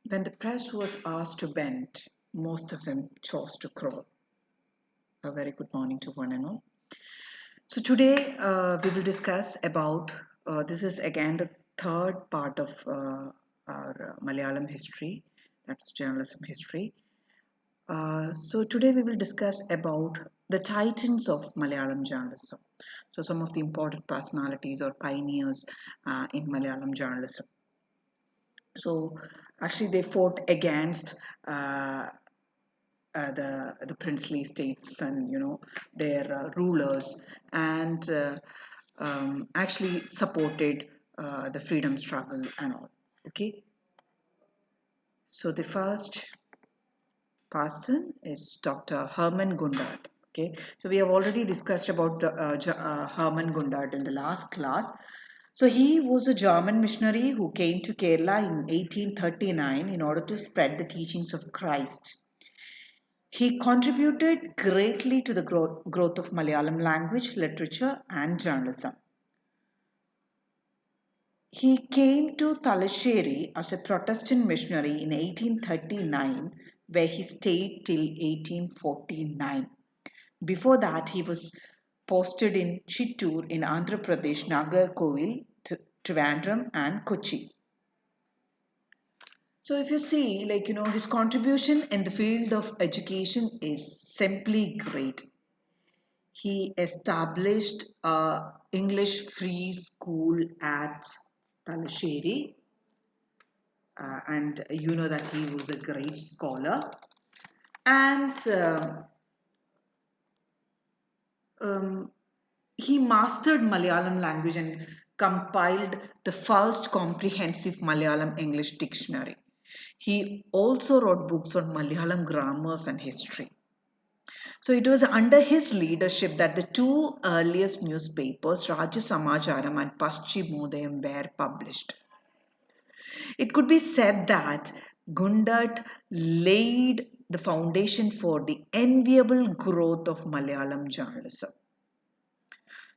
When the press was asked to bend, most of them chose to crawl. A very good morning to one and all. So today we will discuss about this is again the third part of our Malayalam history, that's journalism history. So today we will discuss about the titans of Malayalam journalism. So some of the important personalities or pioneers in Malayalam journalism. So actually they fought against uh, the princely states and their rulers and actually supported the freedom struggle and all. Okay, so the first person is Dr. Herman Gundert. Okay, so we have already discussed about Herman Gundert in the last class. So he was a German missionary who came to Kerala in 1839 in order to spread the teachings of Christ. He contributed greatly to the growth of Malayalam language, literature, and journalism. He came to Talasheri as a Protestant missionary in 1839, where he stayed till 1849. Before that, he was posted in Chittoor in Andhra Pradesh, Nagarkovil, Trivandrum, and Kochi. So if you see, his contribution in the field of education is simply great. He established a English free school at Talasheri, and you know that he was a great scholar. And um, he mastered Malayalam language and compiled the first comprehensive Malayalam English dictionary. He also wrote books on Malayalam grammars and history. So it was under his leadership that the two earliest newspapers, Rajya Samacharam and Paschimodayam, were published. It could be said that Gundert laid the foundation for the enviable growth of Malayalam journalism.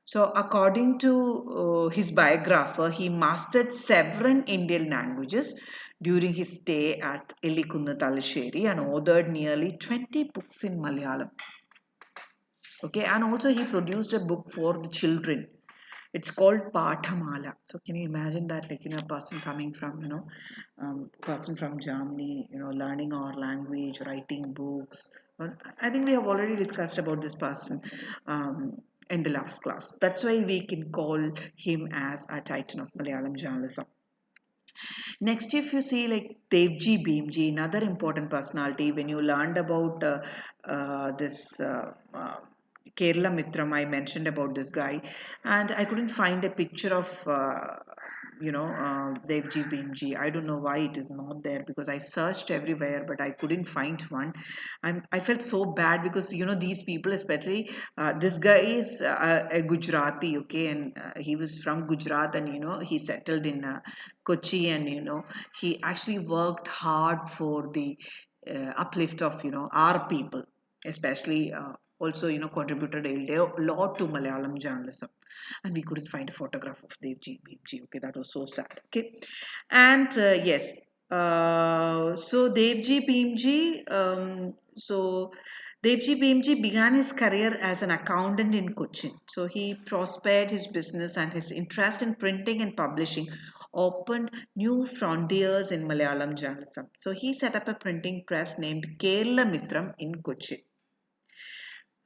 So, according to his biographer, he mastered several Indian languages during his stay at Elikunna Talasheri and authored nearly 20 books in Malayalam. Okay, and also he produced a book for the children. It's called Pathamala. So can you imagine that, a person coming from person from Germany, learning our language, writing books. I think we have already discussed about this person in the last class. That's why we can call him as a titan of Malayalam journalism. Next, if you see like Devji Bhimji, another important personality, when you learned about this Kerala Mitram, I mentioned about this guy, and I couldn't find a picture of Devji Bhimji. I don't know why it is not there because I searched everywhere, but I couldn't find one. I felt so bad because these people, especially this guy is a Gujarati, okay, and he was from Gujarat, and he settled in Kochi, and he actually worked hard for the uplift of our people, especially also contributed a lot to Malayalam journalism. And we couldn't find a photograph of Devji Bhimji. Okay, that was so sad. Okay, and yes, so Devji Bhimji, Devji Bhimji began his career as an accountant in Cochin. So he prospered his business, and his interest in printing and publishing opened new frontiers in Malayalam journalism. So he set up a printing press named Kerala Mitram in Cochin.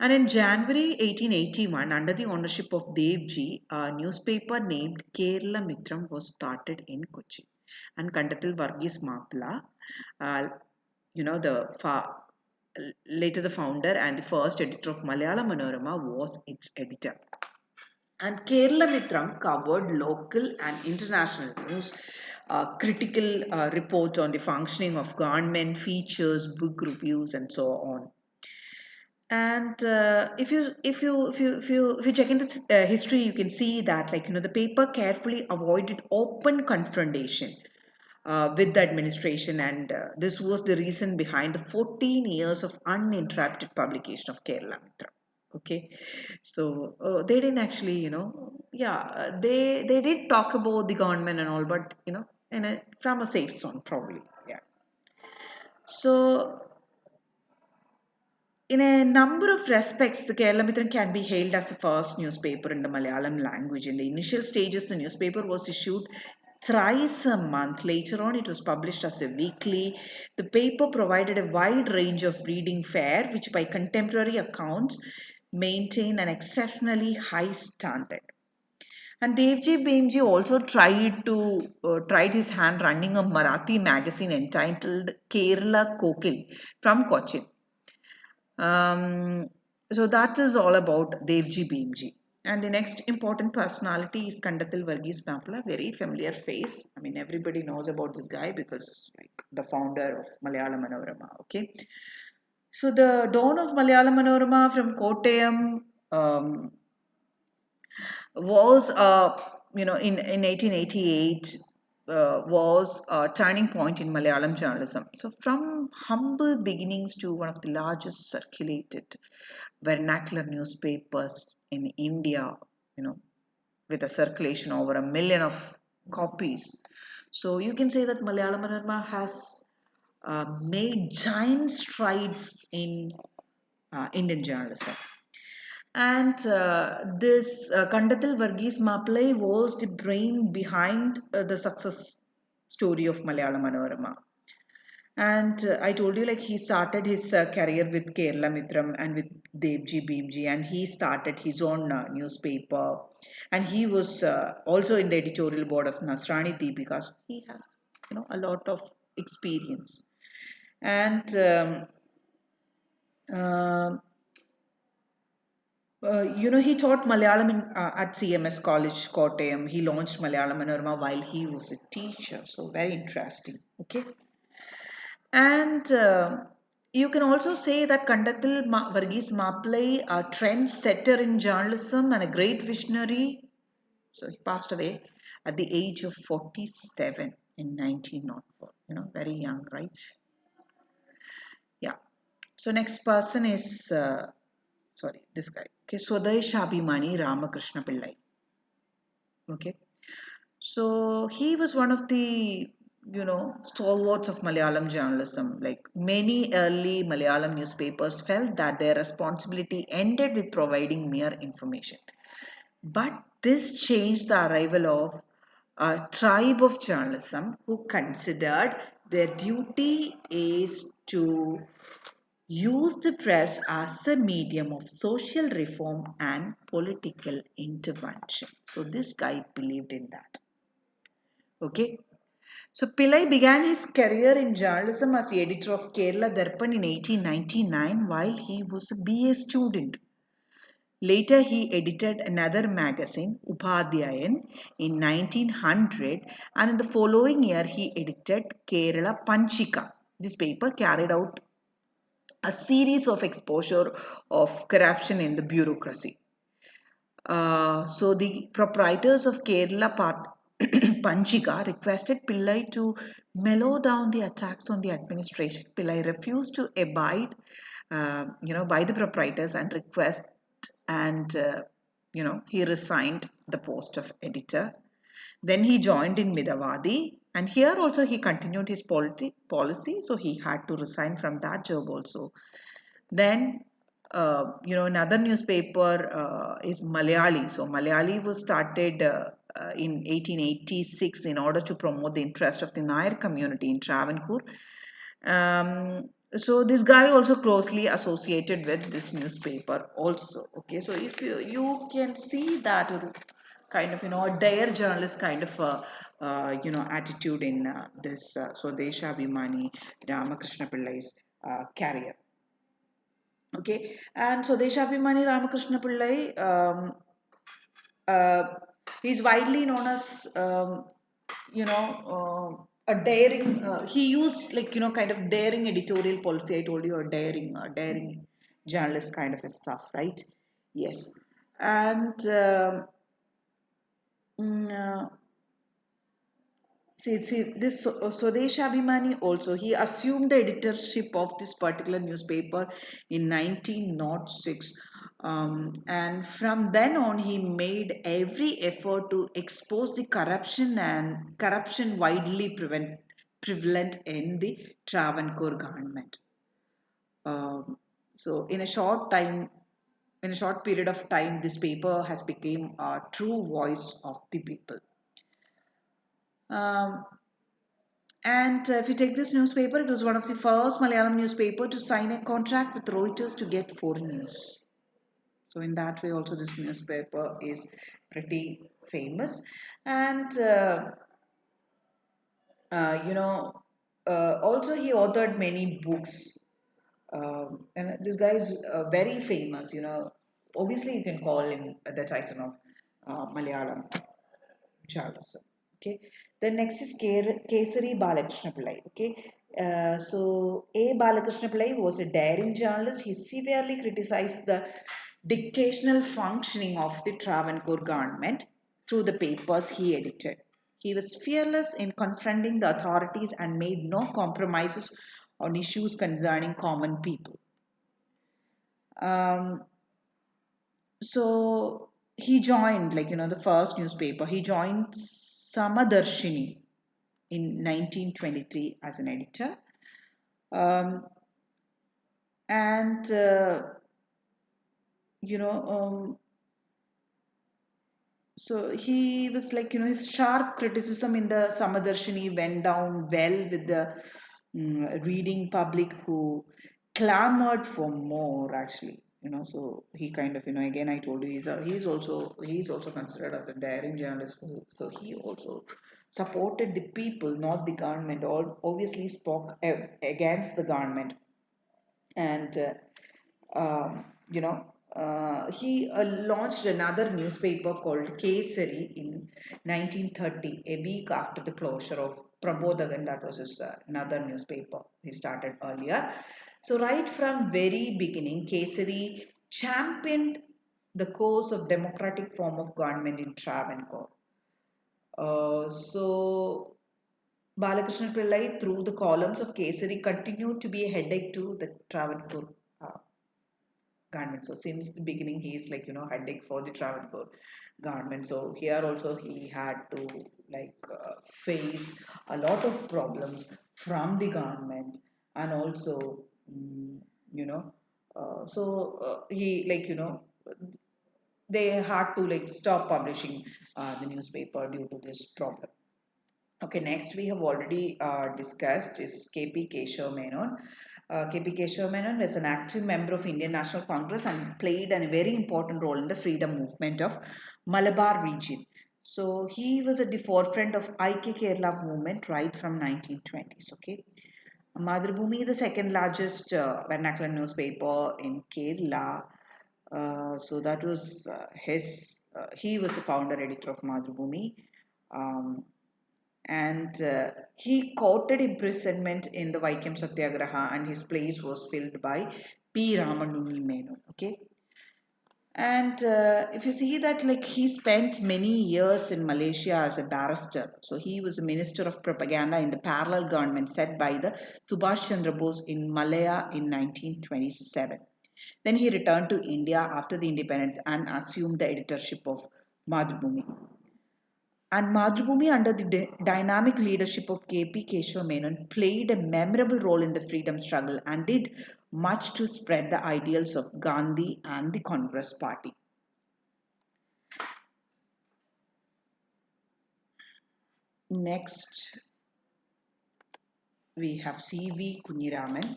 And in January 1881, under the ownership of Devji, a newspaper named Kerala Mitram was started in Kochi. And Kandathil Varghese Mapla, uh, later the founder and the first editor of Malayalam Manorama, was its editor. And Kerala Mitram covered local and international news, critical report on the functioning of government, features, book reviews, and so on. And if you check into history, you can see that the paper carefully avoided open confrontation with the administration, and this was the reason behind the 14 years of uninterrupted publication of Kerala Mitra. Okay, so they didn't actually, they did talk about the government and all, but from a safe zone probably. Yeah. So, in a number of respects, the Kerala Mitran can be hailed as the first newspaper in the Malayalam language. In the initial stages, the newspaper was issued thrice a month. Later on, it was published as a weekly. The paper provided a wide range of reading fare, which by contemporary accounts maintained an exceptionally high standard. And Devji Bhimji also tried his hand running a Marathi magazine entitled Kerala Kokil from Cochin. Um, so that is all about Devji Bhimji. And the next important personality is Kandathil Varghese Mappala, very familiar face. I mean, everybody knows about this guy because like the founder of Malayalam Manorama. Okay, so the dawn of Malayalam Manorama from Kottayam was in 1888 was a turning point in Malayalam journalism. So from humble beginnings to one of the largest circulated vernacular newspapers in India, you know, with a circulation over 1 million of copies. So you can say that Malayalam Manorama has made giant strides in Indian journalism. And this Kandathil Varghese Mappalai was the brain behind the success story of Malayalam Manorama. And I told you, like, he started his career with Kerala Mitram and with Devji Bhimji, and he started his own newspaper. And he was also in the editorial board of Nasrani Deepika. So he has, a lot of experience. And uh, he taught Malayalam at CMS College, Kottayam. He launched Malayalam Manorama while he was a teacher. So, very interesting. Okay. And you can also say that Kandathil Varghese Mappalai, a trendsetter in journalism and a great visionary. So, he passed away at the age of 47 in 1904. Very young, right? Yeah. So, next person is, this guy. Okay, Swadesh Abhimani Ramakrishna Pillai. Okay. So he was one of the, stalwarts of Malayalam journalism. Like many early Malayalam newspapers felt that their responsibility ended with providing mere information. But this changed the arrival of a tribe of journalism who considered their duty is to use the press as a medium of social reform and political intervention. So this guy believed in that. Okay. So Pillai began his career in journalism as the editor of Kerala Darpan in 1899 while he was a BA student. Later, he edited another magazine, Upadhyayan, in 1900, and in the following year, he edited Kerala Panchika. This paper carried out a series of exposure of corruption in the bureaucracy. So the proprietors of Kerala Panchika requested Pillai to mellow down the attacks on the administration. Pillai refused to abide, by the proprietors and request, and he resigned the post of editor. Then he joined in Midavadi, and here also he continued his policy, so he had to resign from that job also. Then, another newspaper is Malayali. So Malayali was started in 1886 in order to promote the interest of the Nair community in Travancore. So this guy also closely associated with this newspaper also. Okay, so if you can see that kind of a dare journalist kind of attitude in this Swadesha Abhimani Ramakrishna Pillai's career. Okay, and so Deshabhimani Ramakrishna Pillai, uh, he's widely known as, a daring, he used like, kind of daring editorial policy. I told you, a daring journalist kind of a stuff, right? Yes. And mm, uh, see, this Swadesh Abhimani also, he assumed the editorship of this particular newspaper in 1906. And from then on, he made every effort to expose the corruption widely prevalent in the Travancore government. Um, so in a short period of time, this paper has become a true voice of the people. Um, and if you take this newspaper, it was one of the first Malayalam newspaper to sign a contract with Reuters to get foreign news. So in that way, also this newspaper is pretty famous. And you know, also he authored many books. And this guy is very famous. You know, obviously you can call him the titan of Malayalam journalism. Okay. Then next is Kesari Balakrishna Pillai. Okay. So A. Balakrishna Pillai was a daring journalist. He severely criticized the dictational functioning of the Travancore government through the papers he edited. He was fearless in confronting the authorities and made no compromises on issues concerning common people. Um, so he joined, like, the first newspaper. He joined Samadarshini in 1923 as an editor. Um, and, you know, so he was like, his sharp criticism in the Samadarshini went down well with the reading public who clamored for more actually. So he kind of, again I told you he's also considered as a daring journalist. So he also supported the people, not the government, or obviously spoke against the government. And you know he launched another newspaper called Kesari in 1930, a week after the closure of Prabodhagan. That was his another newspaper he started earlier. So right from very beginning, Kesari championed the cause of democratic form of government in Travancore. So Balakrishna Pillai, through the columns of Kesari, continued to be a headache to the Travancore uh, government. So since the beginning, he is like headache for the Travancore government. So here also he had to face a lot of problems from the government, and also you know he they had to stop publishing the newspaper due to this problem. Okay, next we have already discussed is KP Keshav Menon. KP Keshav Menon was an active member of Indian National Congress and played a very important role in the freedom movement of Malabar region. So he was at the forefront of IK Kerala movement right from 1920s. Okay, Madhubhumi, the second largest vernacular newspaper in Kerala. So that was he was the founder editor of Madhubhumi. Um, and he courted imprisonment in the Vaikam Satyagraha, and his place was filled by P. Ramanuni Menon. Okay, and if you see that, like, he spent many years in Malaysia as a barrister, so he was a minister of propaganda in the parallel government set by the Subhash Chandra Bose in Malaya in 1927. Then he returned to India after the independence and assumed the editorship of Madhubhumi. And Madhubhumi, under the dynamic leadership of KP Keshav Menon, played a memorable role in the freedom struggle and did much to spread the ideals of Gandhi and the Congress Party. Next, we have C.V. Kunyiraman,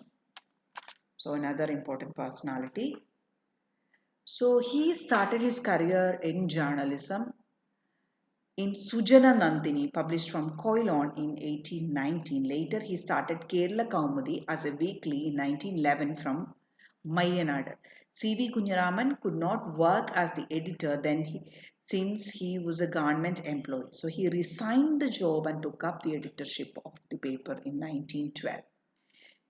so another important personality. So he started his career in journalism in Sujana Nandini, published from Koilon in 1819. Later, he started Kerala Kaumudi as a weekly in 1911 from Mayanad. C.V. Kunyaraman could not work as the editor since he was a government employee. So he resigned the job and took up the editorship of the paper in 1912.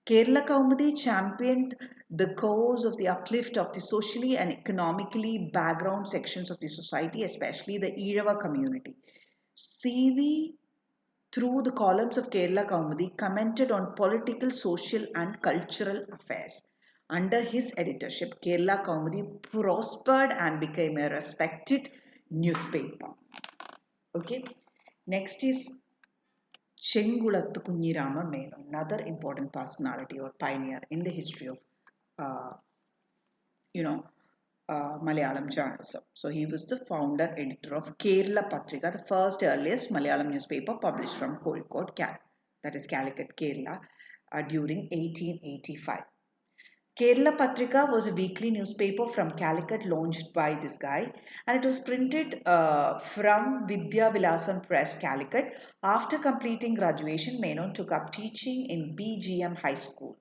Kerala Kaumudi championed the cause of the uplift of the socially and economically background sections of the society, especially the Irava community. CV, through the columns of Kerala Kaumudi, commented on political, social, and cultural affairs. Under his editorship, Kerala Kaumudi prospered and became a respected newspaper. Okay, next is Chengulattu Kunyirama Menon, another important personality or pioneer in the history of, uh, you know, Malayalam journalism. So he was the founder editor of Kerala Patrika, the first earliest Malayalam newspaper published from Kozhikode, that is Calicut, Kerala, during 1885. Kerala Patrika was a weekly newspaper from Calicut launched by this guy, and it was printed from Vidya Vilasam Press, Calicut. After completing graduation, Menon took up teaching in BGM High School.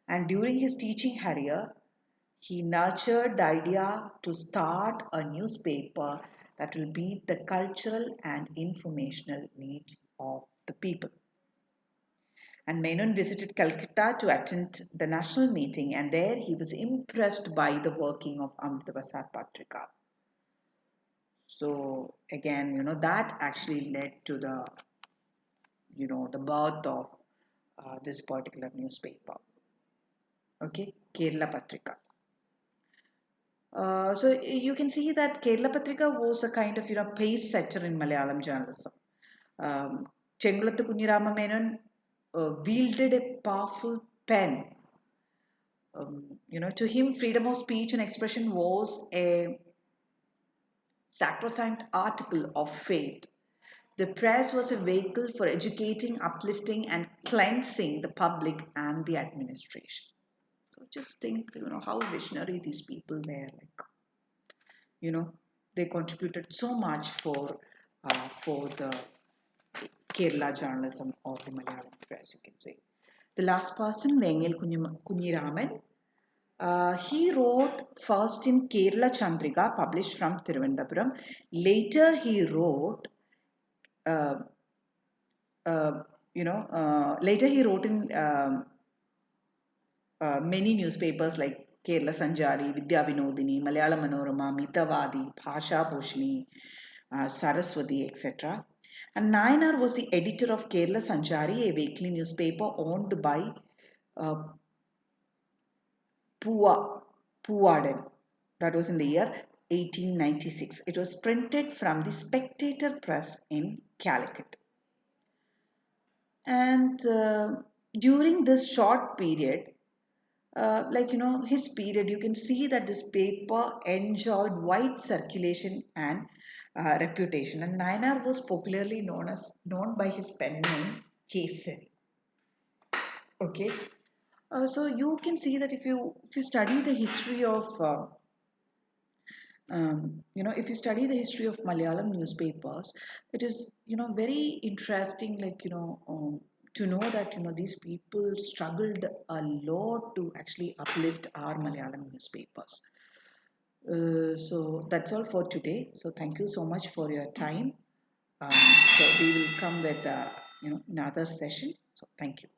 And during his teaching career, he nurtured the idea to start a newspaper that will meet the cultural and informational needs of the people. And Menon visited Calcutta to attend the national meeting, and there he was impressed by the working of Amritavasar Patrika. So again, that actually led to the birth of this particular newspaper. Okay, Kerala Patrika. So you can see that Kerala Patrika was a kind of pace setter in Malayalam journalism. Um, Chengulattu Kunyirama Menon wielded a powerful pen. To him, freedom of speech and expression was a sacrosanct article of faith. The press was a vehicle for educating, uplifting, and cleansing the public and the administration. So just think, how visionary these people were. Like, you know, they contributed so much for the Kerala journalism or the Malayalam press, you can say. The last person, Vengel Kunyiraman, he wrote first in Kerala Chandrika, published from Thiruvananthapuram. Later, he wrote, uh, later he wrote in many newspapers like Kerala Sanjari, Vidya Vinodini, Malayalam Manorama, Mitavadi, Bhasha Bhushni, Saraswati, etc. And Nayanar was the editor of Kerala Sanjari, a weekly newspaper owned by uh, Puvadan. That was in the year 1896. It was printed from the Spectator Press in Calicut. And during this short period, his period, you can see that this paper enjoyed wide circulation and reputation. And Nayanar was popularly known by his pen name Kesari. Okay, so you can see that if you study the history of if you study the history of Malayalam newspapers, it is, very interesting, to know that, these people struggled a lot to actually uplift our Malayalam newspapers. So that's all for today. So thank you so much for your time. So we will come with, another session. So thank you.